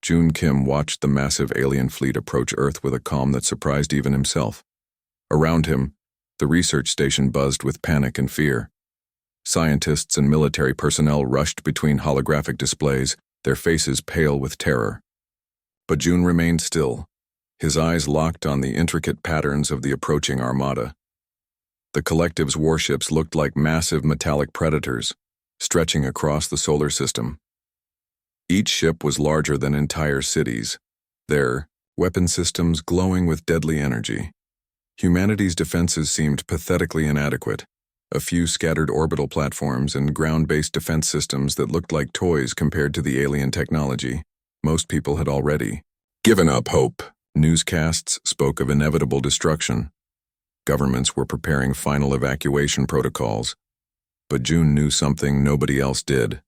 June Kim watched the massive alien fleet approach Earth with a calm that surprised even himself. Around him, the research station buzzed with panic and fear. Scientists and military personnel rushed between holographic displays, their faces pale with terror. But June remained still, his eyes locked on the intricate patterns of the approaching armada. The collective's warships looked like massive metallic predators, stretching across the solar system. Each ship was larger than entire cities, their weapon systems glowing with deadly energy. Humanity's defenses seemed pathetically inadequate, a few scattered orbital platforms and ground-based defense systems that looked like toys compared to the alien technology most people had already given up hope. Newscasts spoke of inevitable destruction. Governments were preparing final evacuation protocols. But June knew something nobody else did.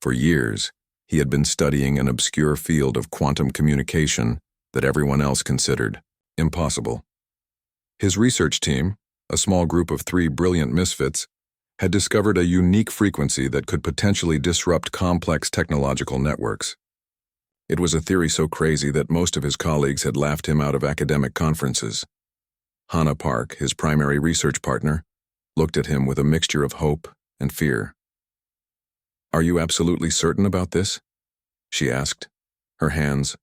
For years, he had been studying an obscure field of quantum communication that everyone else considered impossible. His research team, a small group of 3 brilliant misfits, had discovered a unique frequency that could potentially disrupt complex technological networks. It was a theory so crazy that most of his colleagues had laughed him out of academic conferences. Hannah Park, his primary research partner, looked at him with a mixture of hope and fear. "Are you absolutely certain about this?" she asked, her hands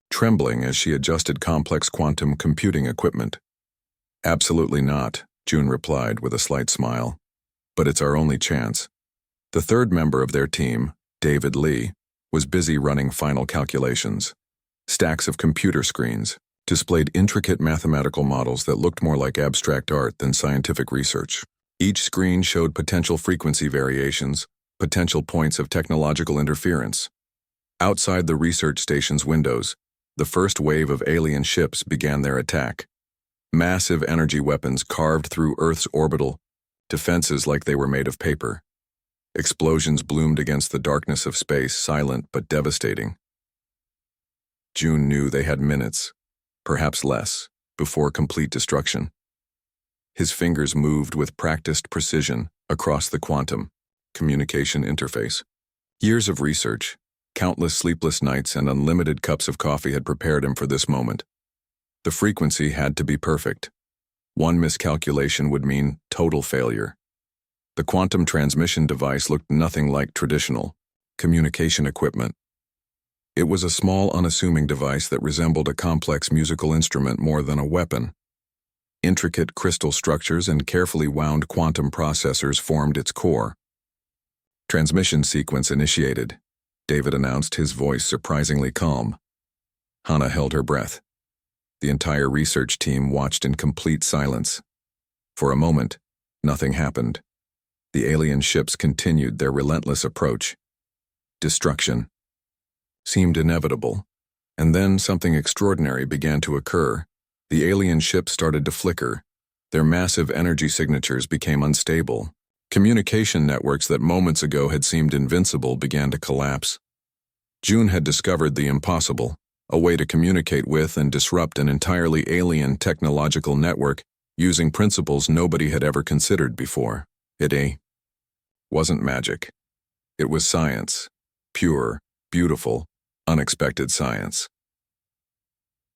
trembling as she adjusted complex quantum computing equipment. "Absolutely not," June replied with a slight smile. "But it's our only chance." The third member of their team, David Lee, was busy running final calculations. Stacks of computer screens displayed intricate mathematical models that looked more like abstract art than scientific research. Each screen showed potential frequency variations, potential points of technological interference. Outside the research station's windows, the first wave of alien ships began their attack. Massive energy weapons carved through Earth's orbital defenses like they were made of paper. Explosions bloomed against the darkness of space, silent but devastating. June knew they had minutes, perhaps less, before complete destruction. His fingers moved with practiced precision across the quantum communication interface. Years of research, countless sleepless nights, and unlimited cups of coffee had prepared him for this moment. The frequency had to be perfect. One miscalculation would mean total failure. The quantum transmission device looked nothing like traditional communication equipment. It was a small, unassuming device that resembled a complex musical instrument more than a weapon. Intricate crystal structures and carefully wound quantum processors formed its core. "Transmission sequence initiated," David announced, his voice surprisingly calm. Hannah held her breath. The entire research team watched in complete silence. For a moment, nothing happened. The alien ships continued their relentless approach. Destruction seemed inevitable, and then something extraordinary began to occur. The alien ships started to flicker. Their massive energy signatures became unstable. Communication networks that moments ago had seemed invincible began to collapse. June had discovered the impossible, a way to communicate with and disrupt an entirely alien technological network using principles nobody had ever considered before. It wasn't magic. It was science. Pure, beautiful, unexpected science.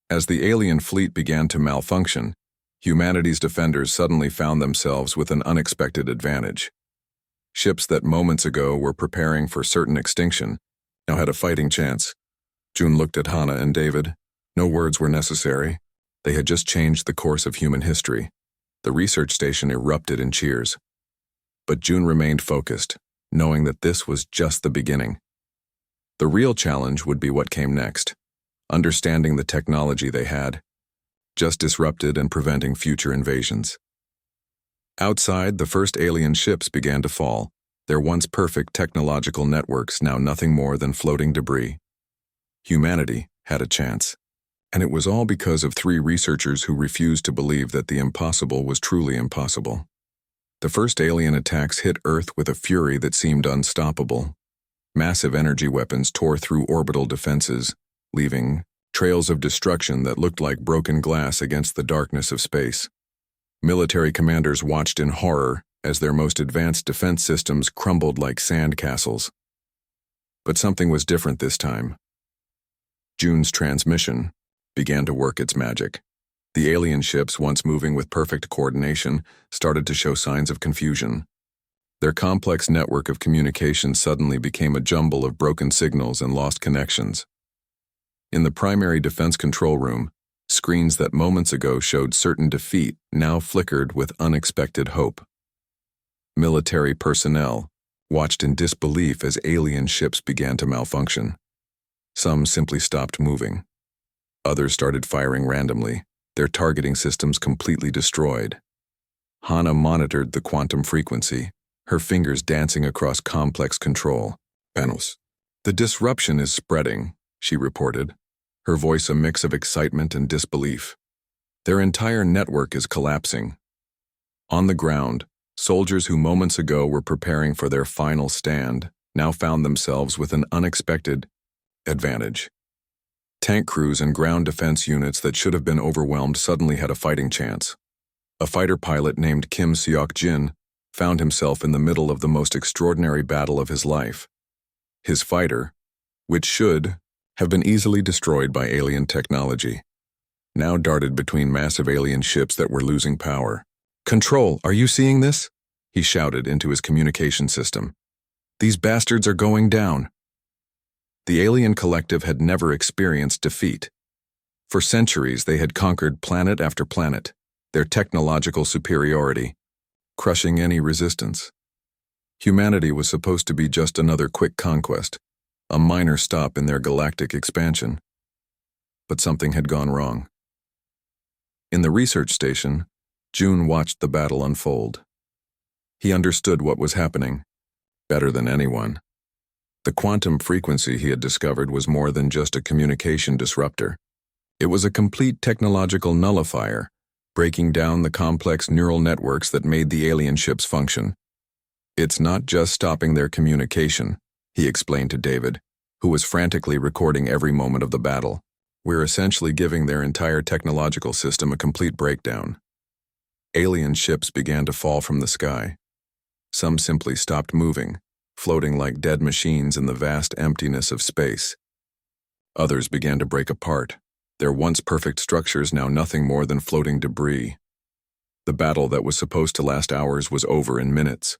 As the alien fleet began to malfunction, humanity's defenders suddenly found themselves with an unexpected advantage. Ships that moments ago were preparing for certain extinction now had a fighting chance. June looked at Hannah and David. No words were necessary. They had just changed the course of human history. The research station erupted in cheers. But June remained focused, knowing that this was just the beginning. The real challenge would be what came next, understanding the technology they had, just disrupted and preventing future invasions. Outside, the first alien ships began to fall, their once perfect technological networks now nothing more than floating debris. Humanity had a chance, and it was all because of 3 researchers who refused to believe that the impossible was truly impossible. The first alien attacks hit Earth with a fury that seemed unstoppable. Massive energy weapons tore through orbital defenses, leaving trails of destruction that looked like broken glass against the darkness of space. Military commanders watched in horror as their most advanced defense systems crumbled like sand castles. But something was different this time. June's transmission began to work its magic. The alien ships, once moving with perfect coordination, started to show signs of confusion. Their complex network of communication suddenly became a jumble of broken signals and lost connections. In the primary defense control room, screens that moments ago showed certain defeat now flickered with unexpected hope. Military personnel watched in disbelief as alien ships began to malfunction. Some simply stopped moving. Others started firing randomly, their targeting systems completely destroyed. Hana monitored the quantum frequency, her fingers dancing across complex control panels. "The disruption is spreading," she reported, her voice a mix of excitement and disbelief. "Their entire network is collapsing." On the ground, soldiers who moments ago were preparing for their final stand now found themselves with an unexpected advantage. Tank crews and ground defense units that should have been overwhelmed suddenly had a fighting chance. A fighter pilot named Kim Seok-jin found himself in the middle of the most extraordinary battle of his life. His fighter, which should have been easily destroyed by alien technology, now darted between massive alien ships that were losing power. "Control, are you seeing this?" he shouted into his communication system. "These bastards are going down." The alien collective had never experienced defeat. For centuries, they had conquered planet after planet, their technological superiority crushing any resistance. Humanity was supposed to be just another quick conquest, a minor stop in their galactic expansion. But something had gone wrong. In the research station, June watched the battle unfold. He understood what was happening better than anyone. The quantum frequency he had discovered was more than just a communication disruptor. It was a complete technological nullifier, breaking down the complex neural networks that made the alien ships function. "It's not just stopping their communication," he explained to David, who was frantically recording every moment of the battle. "We're essentially giving their entire technological system a complete breakdown." Alien ships began to fall from the sky. Some simply stopped moving, floating like dead machines in the vast emptiness of space. Others began to break apart, their once perfect structures now nothing more than floating debris. The battle that was supposed to last hours was over in minutes.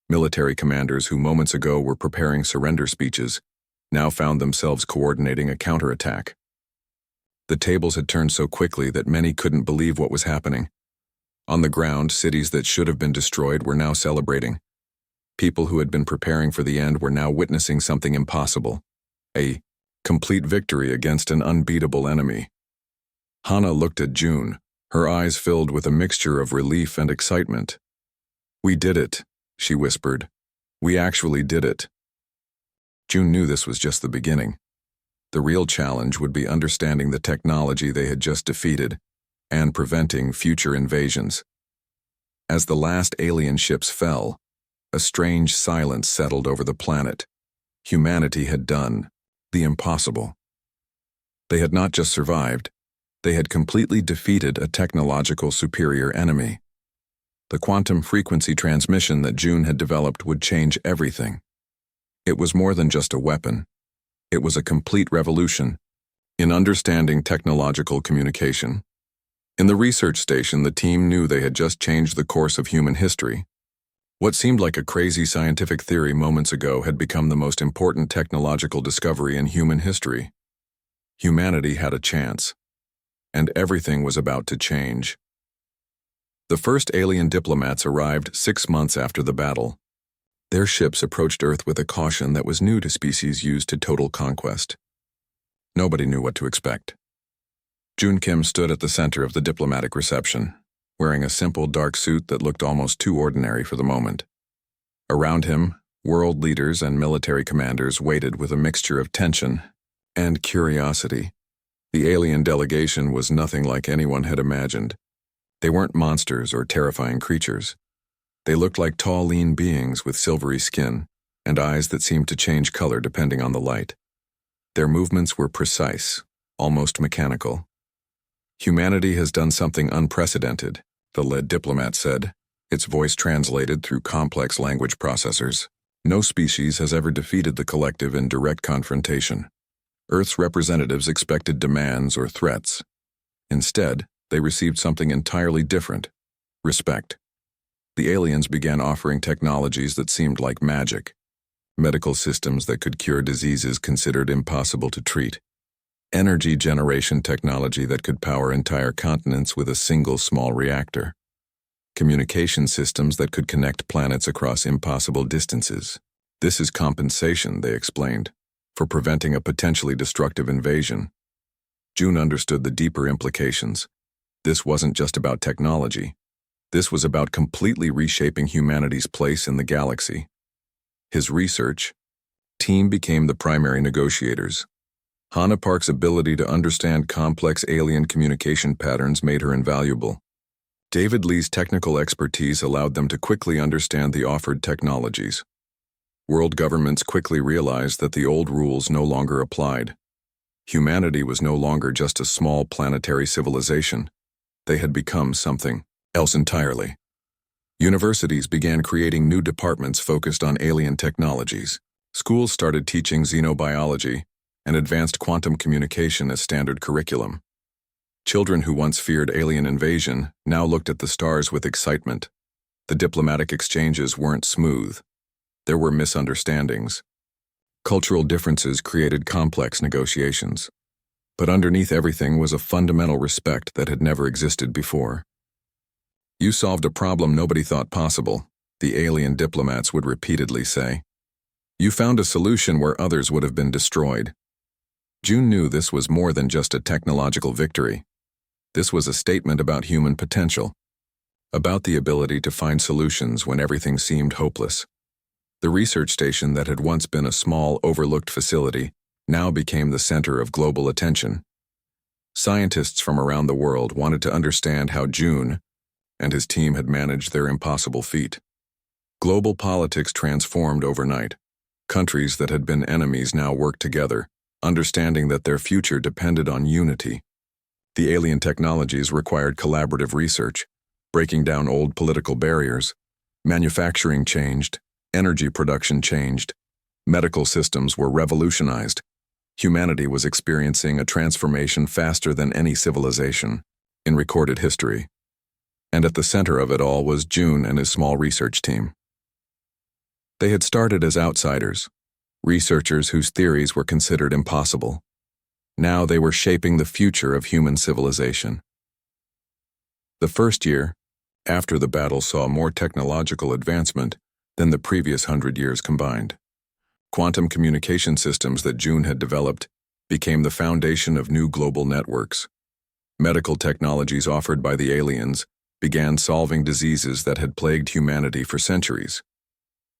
Military commanders who moments ago were preparing surrender speeches now found themselves coordinating a counterattack. The tables had turned so quickly that many couldn't believe what was happening. On the ground, cities that should have been destroyed were now celebrating. People who had been preparing for the end were now witnessing something impossible, a complete victory against an unbeatable enemy. Hana looked at June, her eyes filled with a mixture of relief and excitement. "We did it," she whispered. "We actually did it." June knew this was just the beginning. The real challenge would be understanding the technology they had just defeated and preventing future invasions. As the last alien ships fell, a strange silence settled over the planet. Humanity had done the impossible. They had not just survived, they had completely defeated a technological superior enemy. The quantum frequency transmission that June had developed would change everything. It was more than just a weapon. It was a complete revolution in understanding technological communication. In the research station, the team knew they had just changed the course of human history. What seemed like a crazy scientific theory moments ago had become the most important technological discovery in human history. Humanity had a chance, and everything was about to change. The first alien diplomats arrived 6 months after the battle. Their ships approached Earth with a caution that was new to species used to total conquest. Nobody knew what to expect. Jun Kim stood at the center of the diplomatic reception, wearing a simple dark suit that looked almost too ordinary for the moment. Around him, world leaders and military commanders waited with a mixture of tension and curiosity. The alien delegation was nothing like anyone had imagined. They weren't monsters or terrifying creatures. They looked like tall, lean beings with silvery skin and eyes that seemed to change color depending on the light. Their movements were precise, almost mechanical. "Humanity has done something unprecedented," the lead diplomat said, its voice translated through complex language processors. "No species has ever defeated the collective in direct confrontation. Earth's representatives expected demands or threats. Instead, they received something entirely different: respect. The aliens began offering technologies that seemed like magic, medical systems that could cure diseases considered impossible to treat, energy generation technology that could power entire continents with a single small reactor, communication systems that could connect planets across impossible distances. This is compensation, they explained, for preventing a potentially destructive invasion. June understood the deeper implications. This wasn't just about technology. This was about completely reshaping humanity's place in the galaxy. His research team became the primary negotiators. Hannah Park's ability to understand complex alien communication patterns made her invaluable. David Lee's technical expertise allowed them to quickly understand the offered technologies. World governments quickly realized that the old rules no longer applied. Humanity was no longer just a small planetary civilization. They had become something else entirely. Universities began creating new departments focused on alien technologies. Schools started teaching xenobiology and advanced quantum communication as standard curriculum. Children who once feared alien invasion now looked at the stars with excitement. The diplomatic exchanges weren't smooth. There were misunderstandings. Cultural differences created complex negotiations. But underneath everything was a fundamental respect that had never existed before. "You solved a problem nobody thought possible," the alien diplomats would repeatedly say. "You found a solution where others would have been destroyed." June knew this was more than just a technological victory. This was a statement about human potential, about the ability to find solutions when everything seemed hopeless. The research station that had once been a small, overlooked facility now became the center of global attention. Scientists from around the world wanted to understand how June and his team had managed their impossible feat. Global politics transformed overnight. Countries that had been enemies now worked together, understanding that their future depended on unity. The alien technologies required collaborative research, breaking down old political barriers. Manufacturing changed, energy production changed, medical systems were revolutionized. Humanity was experiencing a transformation faster than any civilization in recorded history. And at the center of it all was June and his small research team. They had started as outsiders, researchers whose theories were considered impossible. Now they were shaping the future of human civilization. The first year, after the battle, saw more technological advancement than the previous 100 years combined. Quantum communication systems that June had developed became the foundation of new global networks. Medical technologies offered by the aliens began solving diseases that had plagued humanity for centuries.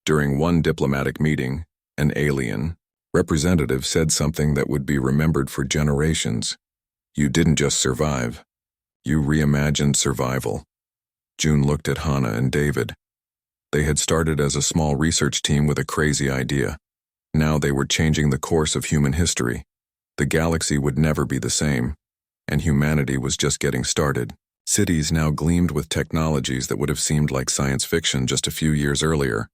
During one diplomatic meeting, an alien representative said something that would be remembered for generations. "You didn't just survive. You reimagined survival." June looked at Hannah and David. They had started as a small research team with a crazy idea. Now they were changing the course of human history. The galaxy would never be the same, and humanity was just getting started. Cities now gleamed with technologies that would have seemed like science fiction just a few years earlier.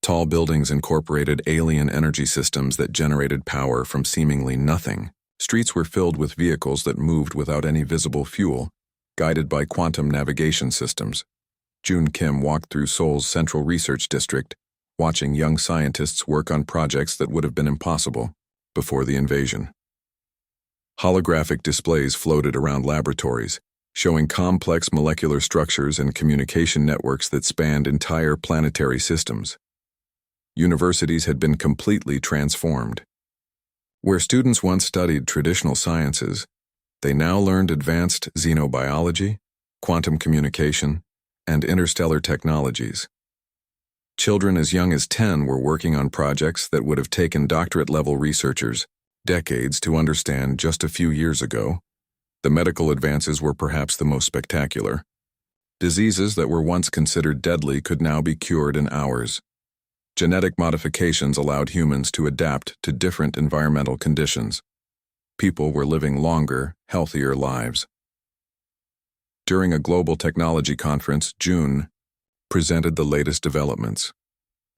Tall buildings incorporated alien energy systems that generated power from seemingly nothing. Streets were filled with vehicles that moved without any visible fuel, guided by quantum navigation systems. June Kim walked through Seoul's Central Research District, watching young scientists work on projects that would have been impossible before the invasion. Holographic displays floated around laboratories, showing complex molecular structures and communication networks that spanned entire planetary systems. Universities had been completely transformed. Where students once studied traditional sciences, they now learned advanced xenobiology, quantum communication, and interstellar technologies. Children as young as 10 were working on projects that would have taken doctorate-level researchers decades to understand just a few years ago. The medical advances were perhaps the most spectacular. Diseases that were once considered deadly could now be cured in hours. Genetic modifications allowed humans to adapt to different environmental conditions. People were living longer, healthier lives. During a global technology conference, June presented the latest developments.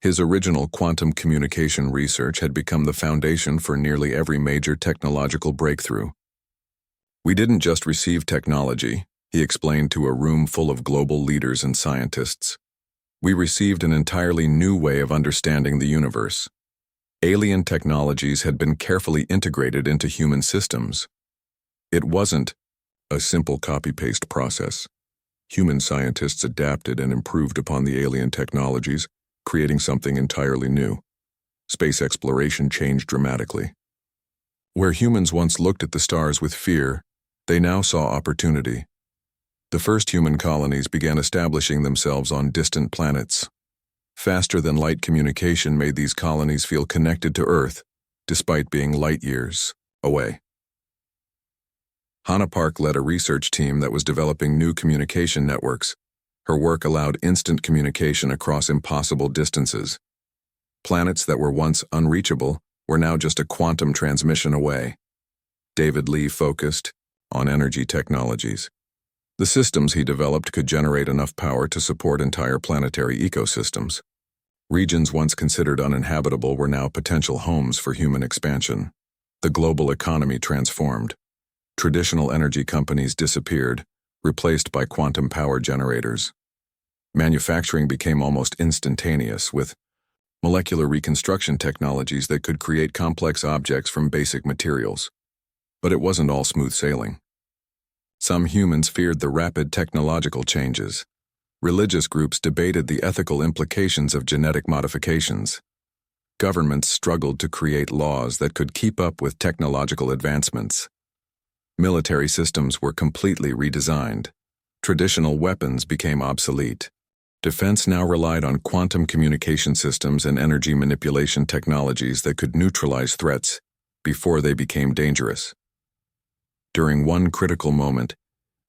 His original quantum communication research had become the foundation for nearly every major technological breakthrough. "We didn't just receive technology," he explained to a room full of global leaders and scientists. "We received an entirely new way of understanding the universe." Alien technologies had been carefully integrated into human systems. It wasn't a simple copy-paste process. Human scientists adapted and improved upon the alien technologies, creating something entirely new. Space exploration changed dramatically. Where humans once looked at the stars with fear, they now saw opportunity. The first human colonies began establishing themselves on distant planets. Faster-than-light communication made these colonies feel connected to Earth, despite being light years away. Hannah Park led a research team that was developing new communication networks. Her work allowed instant communication across impossible distances. Planets that were once unreachable were now just a quantum transmission away. David Lee focused on energy technologies. The systems he developed could generate enough power to support entire planetary ecosystems. Regions once considered uninhabitable were now potential homes for human expansion. The global economy transformed. Traditional energy companies disappeared, replaced by quantum power generators. Manufacturing became almost instantaneous, with molecular reconstruction technologies that could create complex objects from basic materials. But it wasn't all smooth sailing. Some humans feared the rapid technological changes. Religious groups debated the ethical implications of genetic modifications. Governments struggled to create laws that could keep up with technological advancements. Military systems were completely redesigned. Traditional weapons became obsolete. Defense now relied on quantum communication systems and energy manipulation technologies that could neutralize threats before they became dangerous. During one critical moment,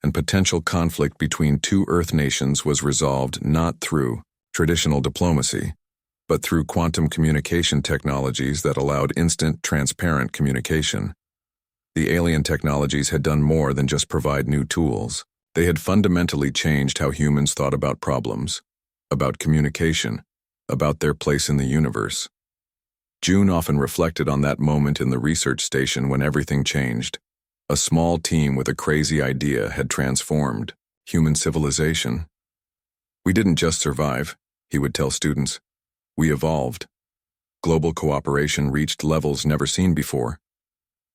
and potential conflict between two Earth nations was resolved not through traditional diplomacy, but through quantum communication technologies that allowed instant, transparent communication. The alien technologies had done more than just provide new tools. They had fundamentally changed how humans thought about problems, about communication, about their place in the universe. June often reflected on that moment in the research station when everything changed. A small team with a crazy idea had transformed human civilization. "We didn't just survive," he would tell students. "We evolved." Global cooperation reached levels never seen before.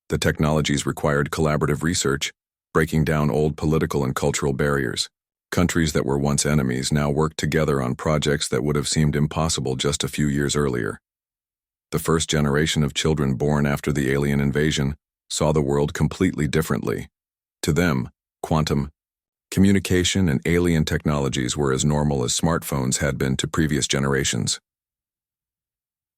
The technologies required collaborative research, breaking down old political and cultural barriers. Countries that were once enemies now worked together on projects that would have seemed impossible just a few years earlier. The first generation of children born after the alien invasion saw the world completely differently. To them, quantum communication and alien technologies were as normal as smartphones had been to previous generations.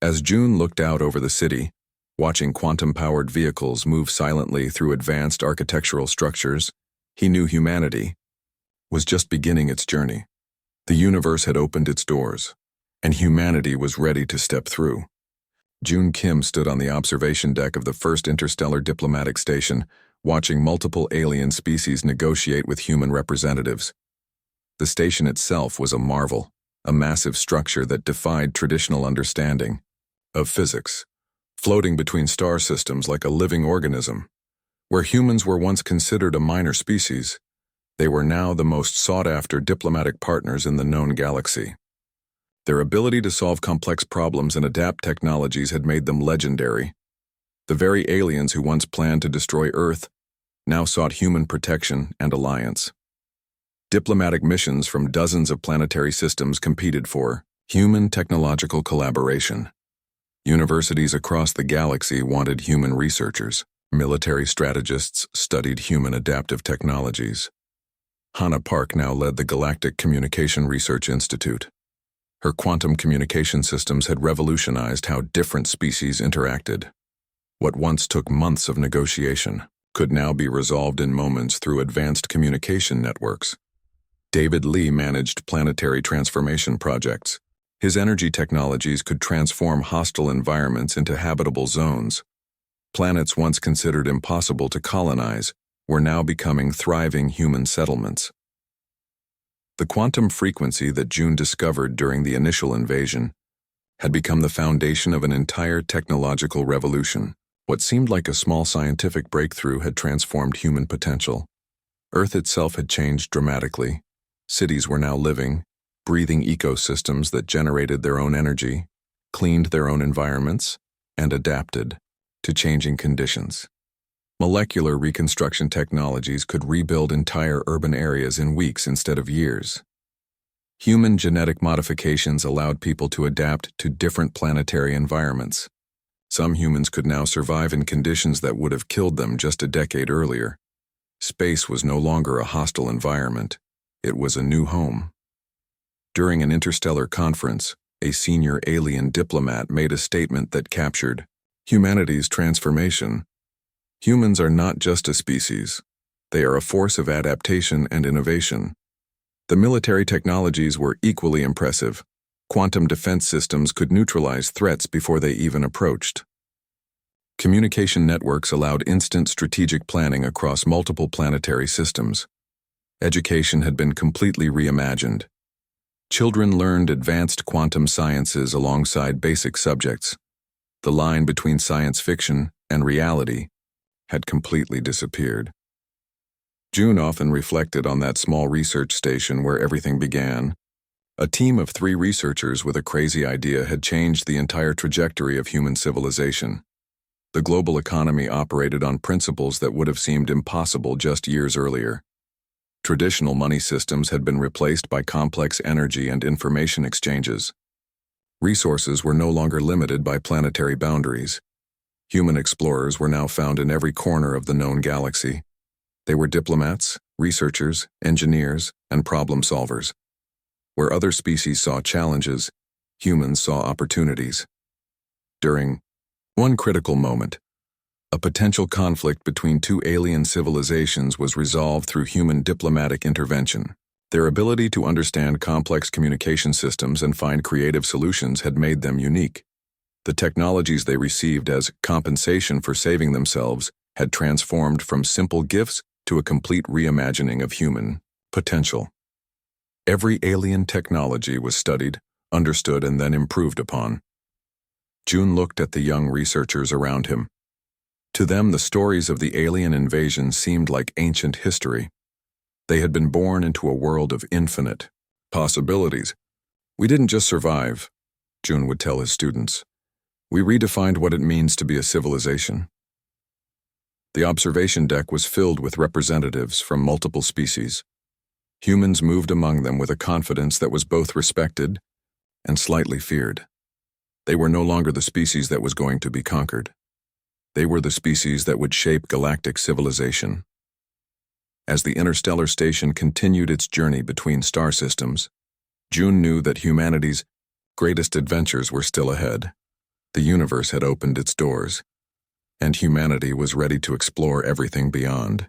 As June looked out over the city, watching quantum-powered vehicles move silently through advanced architectural structures, he knew humanity was just beginning its journey. The universe had opened its doors, and humanity was ready to step through. June Kim stood on the observation deck of the first interstellar diplomatic station, watching multiple alien species negotiate with human representatives. The station itself was a marvel, a massive structure that defied traditional understanding of physics, floating between star systems like a living organism. Where humans were once considered a minor species, they were now the most sought-after diplomatic partners in the known galaxy. Their ability to solve complex problems and adapt technologies had made them legendary. The very aliens who once planned to destroy Earth now sought human protection and alliance. Diplomatic missions from dozens of planetary systems competed for human technological collaboration. Universities across the galaxy wanted human researchers. Military strategists studied human adaptive technologies. Hannah Park now led the Galactic Communication Research Institute. Her quantum communication systems had revolutionized how different species interacted. What once took months of negotiation could now be resolved in moments through advanced communication networks. David Lee managed planetary transformation projects. His energy technologies could transform hostile environments into habitable zones. Planets once considered impossible to colonize were now becoming thriving human settlements. The quantum frequency that June discovered during the initial invasion had become the foundation of an entire technological revolution. What seemed like a small scientific breakthrough had transformed human potential. Earth itself had changed dramatically. Cities were now living, breathing ecosystems that generated their own energy, cleaned their own environments, and adapted to changing conditions. Molecular reconstruction technologies could rebuild entire urban areas in weeks instead of years. Human genetic modifications allowed people to adapt to different planetary environments. Some humans could now survive in conditions that would have killed them just a decade earlier. Space was no longer a hostile environment. It was a new home. During an interstellar conference, a senior alien diplomat made a statement that captured humanity's transformation. Humans are not just a species. They are a force of adaptation and innovation. The military technologies were equally impressive. Quantum defense systems could neutralize threats before they even approached. Communication networks allowed instant strategic planning across multiple planetary systems. Education had been completely reimagined. Children learned advanced quantum sciences alongside basic subjects. The line between science fiction and reality had completely disappeared. June often reflected on that small research station where everything began. A team of 3 researchers with a crazy idea had changed the entire trajectory of human civilization. The global economy operated on principles that would have seemed impossible just years earlier. Traditional money systems had been replaced by complex energy and information exchanges. Resources were no longer limited by planetary boundaries. Human explorers were now found in every corner of the known galaxy. They were diplomats, researchers, engineers, and problem solvers. Where other species saw challenges, humans saw opportunities. During one critical moment, a potential conflict between 2 alien civilizations was resolved through human diplomatic intervention. Their ability to understand complex communication systems and find creative solutions had made them unique. The technologies they received as compensation for saving themselves had transformed from simple gifts to a complete reimagining of human potential. Every alien technology was studied, understood, and then improved upon. June looked at the young researchers around him. To them, the stories of the alien invasion seemed like ancient history. They had been born into a world of infinite possibilities. "We didn't just survive," June would tell his students. "We redefined what it means to be a civilization." The observation deck was filled with representatives from multiple species. Humans moved among them with a confidence that was both respected and slightly feared. They were no longer the species that was going to be conquered. They were the species that would shape galactic civilization. As the interstellar station continued its journey between star systems, June knew that humanity's greatest adventures were still ahead. The universe had opened its doors, and humanity was ready to explore everything beyond.